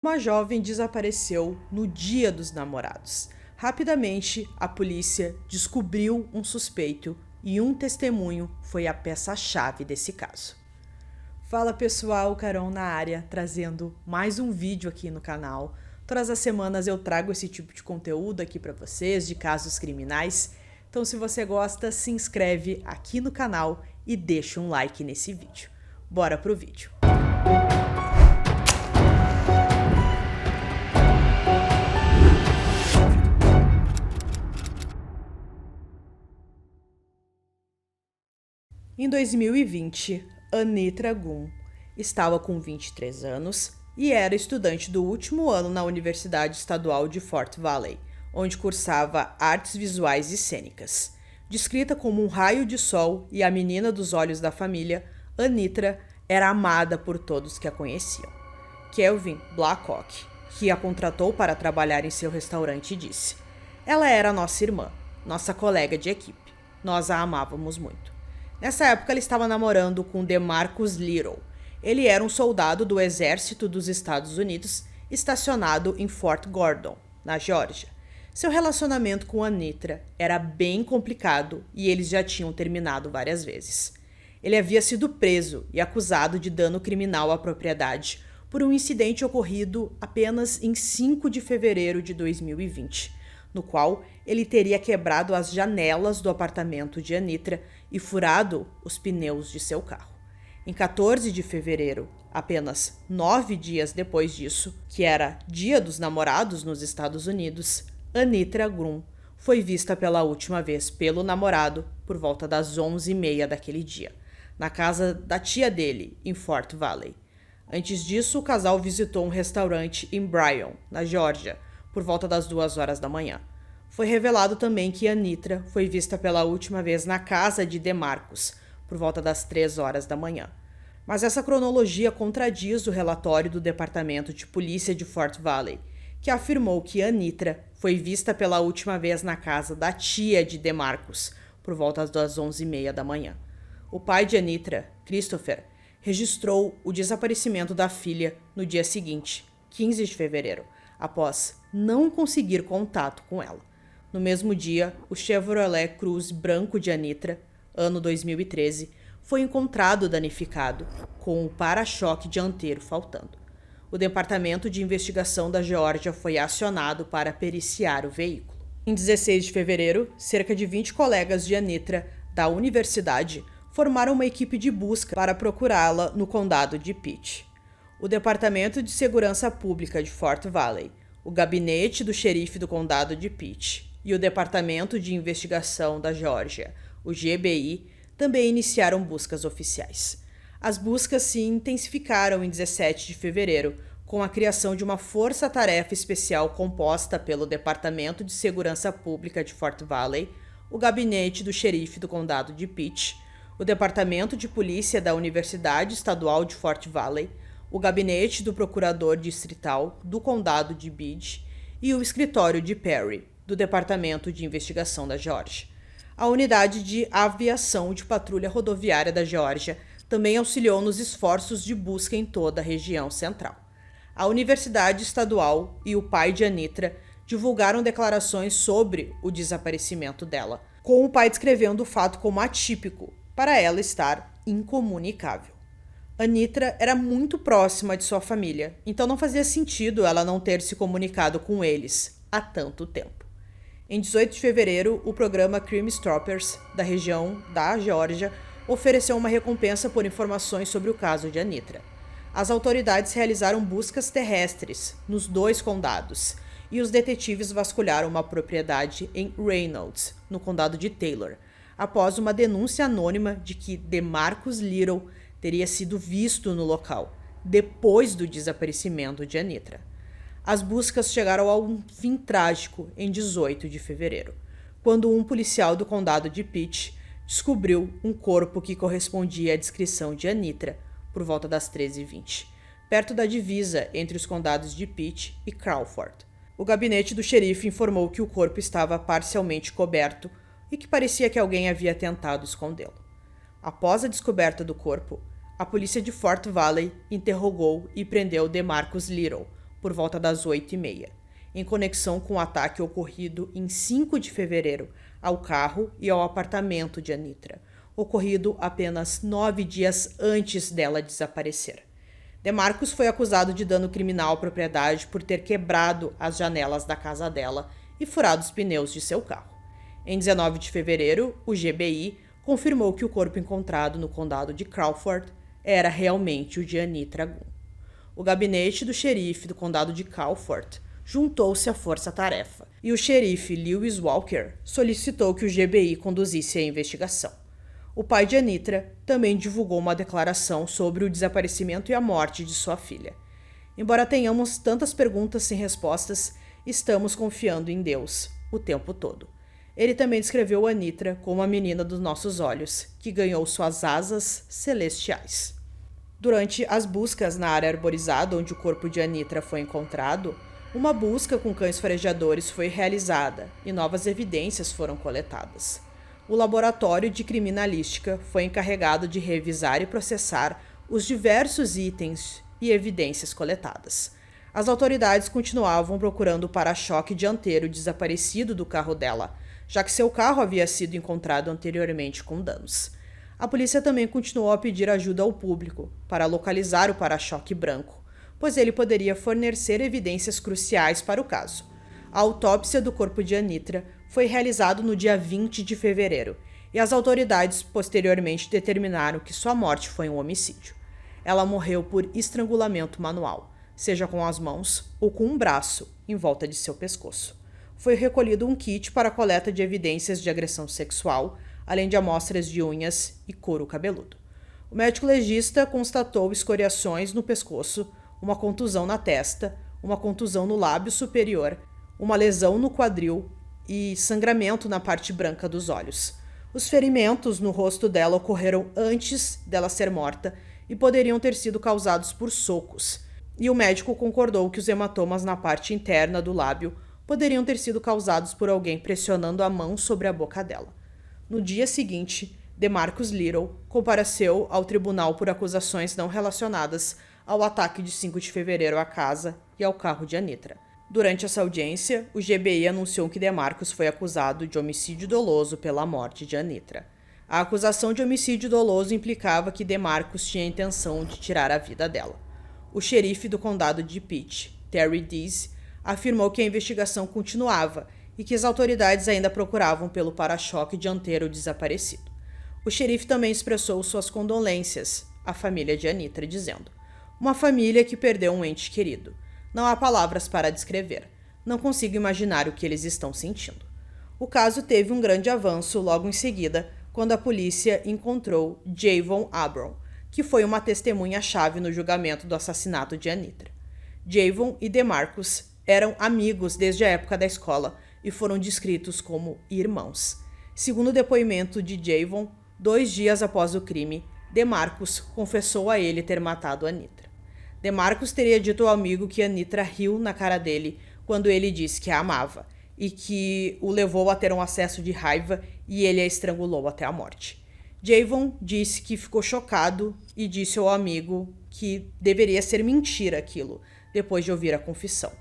Uma jovem desapareceu no Dia dos Namorados. Rapidamente, a polícia descobriu um suspeito e um testemunho foi a peça-chave desse caso. Fala pessoal, Carol na área, trazendo mais um vídeo aqui no canal. Todas as semanas eu trago esse tipo de conteúdo aqui para vocês, de casos criminais. Então se você gosta, se inscreve aqui no canal e deixa um like nesse vídeo. Bora pro vídeo. Em 2020, Anitra Gunn estava com 23 anos e era estudante do último ano na Universidade Estadual de Fort Valley, onde cursava artes visuais e cênicas. Descrita como um raio de sol e a menina dos olhos da família, Anitra era amada por todos que a conheciam. Kelvin Blackhawk, que a contratou para trabalhar em seu restaurante, disse: "Ela era nossa irmã, nossa colega de equipe. Nós a amávamos muito." Nessa época, ele estava namorando com DeMarcus Little. Ele era um soldado do Exército dos Estados Unidos estacionado em Fort Gordon, na Geórgia. Seu relacionamento com Anitra era bem complicado e eles já tinham terminado várias vezes. Ele havia sido preso e acusado de dano criminal à propriedade por um incidente ocorrido apenas em 5 de fevereiro de 2020. No qual ele teria quebrado as janelas do apartamento de Anitra e furado os pneus de seu carro. Em 14 de fevereiro, apenas 9 dias depois disso, que era Dia dos Namorados nos Estados Unidos, Anitra Gunn foi vista pela última vez pelo namorado por volta das 11h30 daquele dia, na casa da tia dele, em Fort Valley. Antes disso, o casal visitou um restaurante em Bryan, na Geórgia, por volta das 2 horas da manhã. Foi revelado também que Anitra foi vista pela última vez na casa de DeMarcus, por volta das 3 horas da manhã. Mas essa cronologia contradiz o relatório do Departamento de Polícia de Fort Valley, que afirmou que Anitra foi vista pela última vez na casa da tia de DeMarcus, por volta das 11h30 da manhã. O pai de Anitra, Christopher, registrou o desaparecimento da filha no dia seguinte, 15 de fevereiro, após não conseguir contato com ela. No mesmo dia, o Chevrolet Cruze branco de Anitra, ano 2013, foi encontrado danificado, com o para-choque dianteiro faltando. O Departamento de Investigação da Geórgia foi acionado para periciar o veículo. Em 16 de fevereiro, cerca de 20 colegas de Anitra da universidade formaram uma equipe de busca para procurá-la no condado de Pitt. O Departamento de Segurança Pública de Fort Valley, o gabinete do xerife do condado de Pitt e o Departamento de Investigação da Geórgia, o GBI, também iniciaram buscas oficiais. As buscas se intensificaram em 17 de fevereiro, com a criação de uma força-tarefa especial composta pelo Departamento de Segurança Pública de Fort Valley, o gabinete do xerife do condado de Pitt, o Departamento de Polícia da Universidade Estadual de Fort Valley, o gabinete do procurador distrital do condado de Bede e o escritório de Perry, do Departamento de Investigação da Geórgia. A unidade de aviação de patrulha rodoviária da Geórgia também auxiliou nos esforços de busca em toda a região central. A Universidade Estadual e o pai de Anitra divulgaram declarações sobre o desaparecimento dela, com o pai descrevendo o fato como atípico, para ela estar incomunicável. Anitra era muito próxima de sua família, então não fazia sentido ela não ter se comunicado com eles há tanto tempo. Em 18 de fevereiro, o programa Crime Stoppers, da região da Geórgia, ofereceu uma recompensa por informações sobre o caso de Anitra. As autoridades realizaram buscas terrestres nos 2 condados, e os detetives vasculharam uma propriedade em Reynolds, no condado de Taylor, após uma denúncia anônima de que DeMarcus Little teria sido visto no local, depois do desaparecimento de Anitra. As buscas chegaram a um fim trágico em 18 de fevereiro, quando um policial do condado de Pitt descobriu um corpo que correspondia à descrição de Anitra por volta das 13h20, perto da divisa entre os condados de Pitt e Crawford. O gabinete do xerife informou que o corpo estava parcialmente coberto e que parecia que alguém havia tentado escondê-lo. Após a descoberta do corpo, a polícia de Fort Valley interrogou e prendeu DeMarcus Little, por volta das 8h30, em conexão com o ataque ocorrido em 5 de fevereiro ao carro e ao apartamento de Anitra, ocorrido apenas 9 dias antes dela desaparecer. DeMarcus foi acusado de dano criminal à propriedade por ter quebrado as janelas da casa dela e furado os pneus de seu carro. Em 19 de fevereiro, o GBI confirmou que o corpo encontrado no condado de Crawford era realmente o de Anitra Gunn. O gabinete do xerife do condado de Crawford juntou-se à força-tarefa e o xerife Lewis Walker solicitou que o GBI conduzisse a investigação. O pai de Anitra também divulgou uma declaração sobre o desaparecimento e a morte de sua filha. Embora tenhamos tantas perguntas sem respostas, estamos confiando em Deus o tempo todo. Ele também descreveu Anitra como a menina dos nossos olhos, que ganhou suas asas celestiais. Durante as buscas na área arborizada onde o corpo de Anitra foi encontrado, uma busca com cães farejadores foi realizada e novas evidências foram coletadas. O laboratório de criminalística foi encarregado de revisar e processar os diversos itens e evidências coletadas. As autoridades continuavam procurando o para-choque dianteiro desaparecido do carro dela, já que seu carro havia sido encontrado anteriormente com danos. A polícia também continuou a pedir ajuda ao público para localizar o para-choque branco, pois ele poderia fornecer evidências cruciais para o caso. A autópsia do corpo de Anitra foi realizada no dia 20 de fevereiro e as autoridades posteriormente determinaram que sua morte foi um homicídio. Ela morreu por estrangulamento manual, seja com as mãos ou com um braço em volta de seu pescoço. Foi recolhido um kit para a coleta de evidências de agressão sexual, além de amostras de unhas e couro cabeludo. O médico legista constatou escoriações no pescoço, uma contusão na testa, uma contusão no lábio superior, uma lesão no quadril e sangramento na parte branca dos olhos. Os ferimentos no rosto dela ocorreram antes dela ser morta e poderiam ter sido causados por socos, e o médico concordou que os hematomas na parte interna do lábio poderiam ter sido causados por alguém pressionando a mão sobre a boca dela. No dia seguinte, DeMarcus Little compareceu ao tribunal por acusações não relacionadas ao ataque de 5 de fevereiro à casa e ao carro de Anitra. Durante essa audiência, o GBI anunciou que DeMarcus foi acusado de homicídio doloso pela morte de Anitra. A acusação de homicídio doloso implicava que DeMarcus tinha a intenção de tirar a vida dela. O xerife do condado de Pitt, Terry Dease, afirmou que a investigação continuava e que as autoridades ainda procuravam pelo para-choque dianteiro desaparecido. O xerife também expressou suas condolências à família de Anitra, dizendo: "Uma família que perdeu um ente querido. Não há palavras para descrever. Não consigo imaginar o que eles estão sentindo." O caso teve um grande avanço logo em seguida, quando a polícia encontrou Javon Abram, que foi uma testemunha-chave no julgamento do assassinato de Anitra. Javon e DeMarcus eram amigos desde a época da escola e foram descritos como irmãos. Segundo o depoimento de Javon, 2 dias após o crime, DeMarcus confessou a ele ter matado Anitra. DeMarcus teria dito ao amigo que Anitra riu na cara dele quando ele disse que a amava e que o levou a ter um acesso de raiva e ele a estrangulou até a morte. Javon disse que ficou chocado e disse ao amigo que deveria ser mentira aquilo, depois de ouvir a confissão.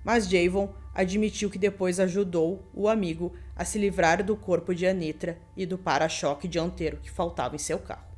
Mas Javon admitiu que depois ajudou o amigo a se livrar do corpo de Anitra e do para-choque dianteiro que faltava em seu carro.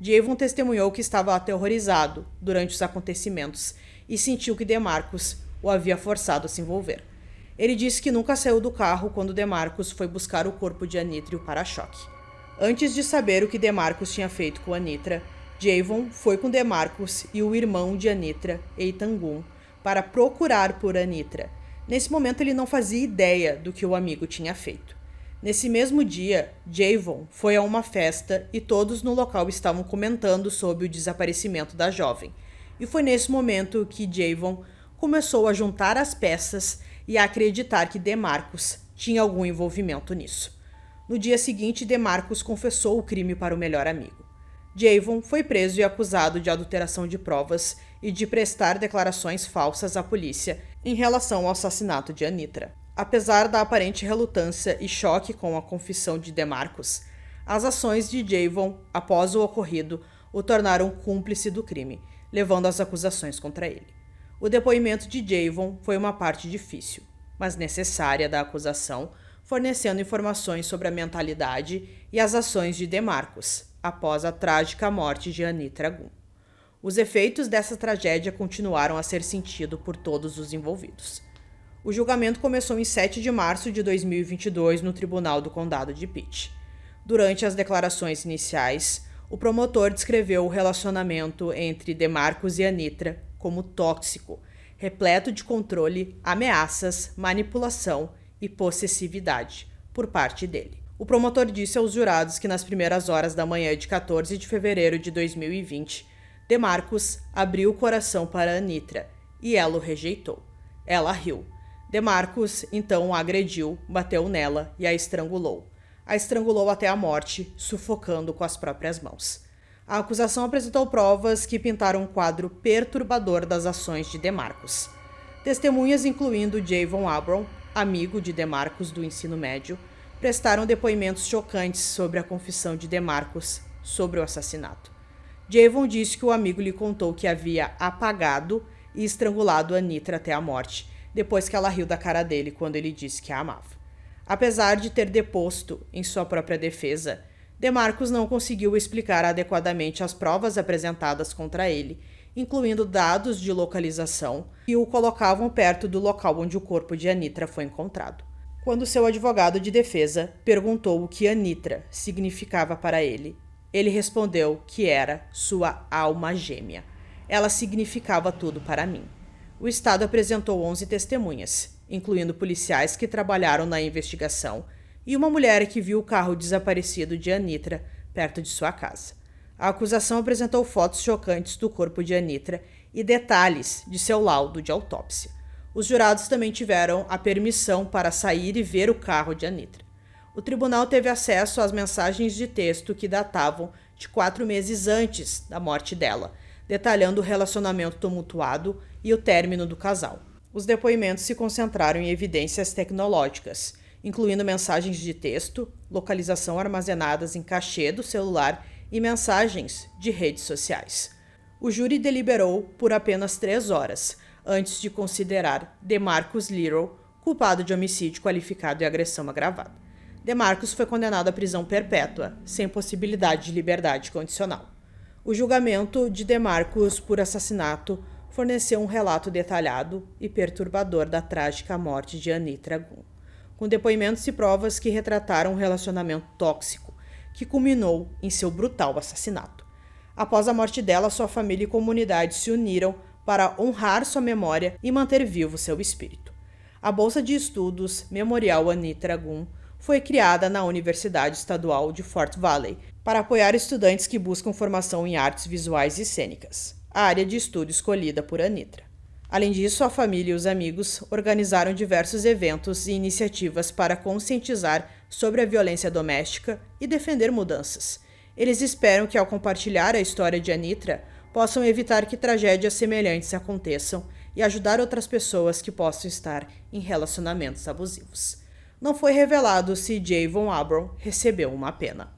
Javon testemunhou que estava aterrorizado durante os acontecimentos e sentiu que DeMarcus o havia forçado a se envolver. Ele disse que nunca saiu do carro quando DeMarcus foi buscar o corpo de Anitra e o para-choque. Antes de saber o que DeMarcus tinha feito com Anitra, Javon foi com DeMarcus e o irmão de Anitra, Ethan Gunn, para procurar por Anitra. Nesse momento ele não fazia ideia do que o amigo tinha feito. Nesse mesmo dia, Javon foi a uma festa e todos no local estavam comentando sobre o desaparecimento da jovem. E foi nesse momento que Javon começou a juntar as peças e a acreditar que DeMarcus tinha algum envolvimento nisso. No dia seguinte, DeMarcus confessou o crime para o melhor amigo. Javon foi preso e acusado de adulteração de provas e de prestar declarações falsas à polícia em relação ao assassinato de Anitra. Apesar da aparente relutância e choque com a confissão de DeMarcus, as ações de Javon após o ocorrido o tornaram cúmplice do crime, levando às acusações contra ele. O depoimento de Javon foi uma parte difícil, mas necessária da acusação, fornecendo informações sobre a mentalidade e as ações de DeMarcus após a trágica morte de Anitra Gunn. Os efeitos dessa tragédia continuaram a ser sentidos por todos os envolvidos. O julgamento começou em 7 de março de 2022 no Tribunal do Condado de Pitt. Durante as declarações iniciais, o promotor descreveu o relacionamento entre DeMarcus e Anitra como tóxico, repleto de controle, ameaças, manipulação e possessividade por parte dele. O promotor disse aos jurados que nas primeiras horas da manhã de 14 de fevereiro de 2020, DeMarcus abriu o coração para Anitra e ela o rejeitou. Ela riu. DeMarcus então a agrediu, bateu nela e a estrangulou. A estrangulou até a morte, sufocando com as próprias mãos. A acusação apresentou provas que pintaram um quadro perturbador das ações de DeMarcus. Testemunhas, incluindo Javon Abram, amigo de DeMarcus do ensino médio, prestaram depoimentos chocantes sobre a confissão de DeMarcus sobre o assassinato. Javon disse que o amigo lhe contou que havia apagado e estrangulado Anitra até a morte, depois que ela riu da cara dele quando ele disse que a amava. Apesar de ter deposto em sua própria defesa, DeMarcus não conseguiu explicar adequadamente as provas apresentadas contra ele, incluindo dados de localização que o colocavam perto do local onde o corpo de Anitra foi encontrado. Quando seu advogado de defesa perguntou o que Anitra significava para ele, ele respondeu que era sua alma gêmea. Ela significava tudo para mim. O Estado apresentou 11 testemunhas, incluindo policiais que trabalharam na investigação e uma mulher que viu o carro desaparecido de Anitra perto de sua casa. A acusação apresentou fotos chocantes do corpo de Anitra e detalhes de seu laudo de autópsia. Os jurados também tiveram a permissão para sair e ver o carro de Anitra. O tribunal teve acesso às mensagens de texto que datavam de 4 meses antes da morte dela, detalhando o relacionamento tumultuado e o término do casal. Os depoimentos se concentraram em evidências tecnológicas, incluindo mensagens de texto, localização armazenadas em cachê do celular e mensagens de redes sociais. O júri deliberou por apenas 3 horas, antes de considerar DeMarcus Little culpado de homicídio qualificado e agressão agravada. DeMarcus foi condenado à prisão perpétua, sem possibilidade de liberdade condicional. O julgamento de DeMarcus por assassinato forneceu um relato detalhado e perturbador da trágica morte de Anitra Gunn, com depoimentos e provas que retrataram um relacionamento tóxico que culminou em seu brutal assassinato. Após a morte dela, sua família e comunidade se uniram para honrar sua memória e manter vivo seu espírito. A Bolsa de Estudos Memorial Anitra Gunn foi criada na Universidade Estadual de Fort Valley para apoiar estudantes que buscam formação em artes visuais e cênicas, a área de estudo escolhida por Anitra. Além disso, a família e os amigos organizaram diversos eventos e iniciativas para conscientizar sobre a violência doméstica e defender mudanças. Eles esperam que, ao compartilhar a história de Anitra, possam evitar que tragédias semelhantes aconteçam e ajudar outras pessoas que possam estar em relacionamentos abusivos. Não foi revelado se Javon Abram recebeu uma pena.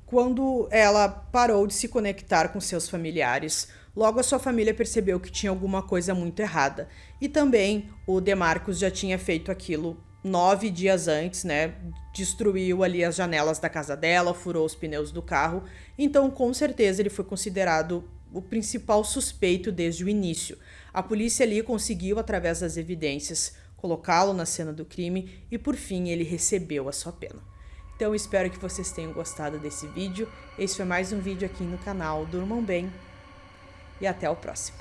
Quando ela parou de se conectar com seus familiares, logo a sua família percebeu que tinha alguma coisa muito errada. E também o DeMarcus já tinha feito aquilo 9 dias antes, né? Destruiu ali as janelas da casa dela, furou os pneus do carro. Então, com certeza, ele foi considerado o principal suspeito desde o início. A polícia ali conseguiu, através das evidências, colocá-lo na cena do crime e, por fim, ele recebeu a sua pena. Então, espero que vocês tenham gostado desse vídeo. Esse foi mais um vídeo aqui no canal. Durmam bem e até o próximo.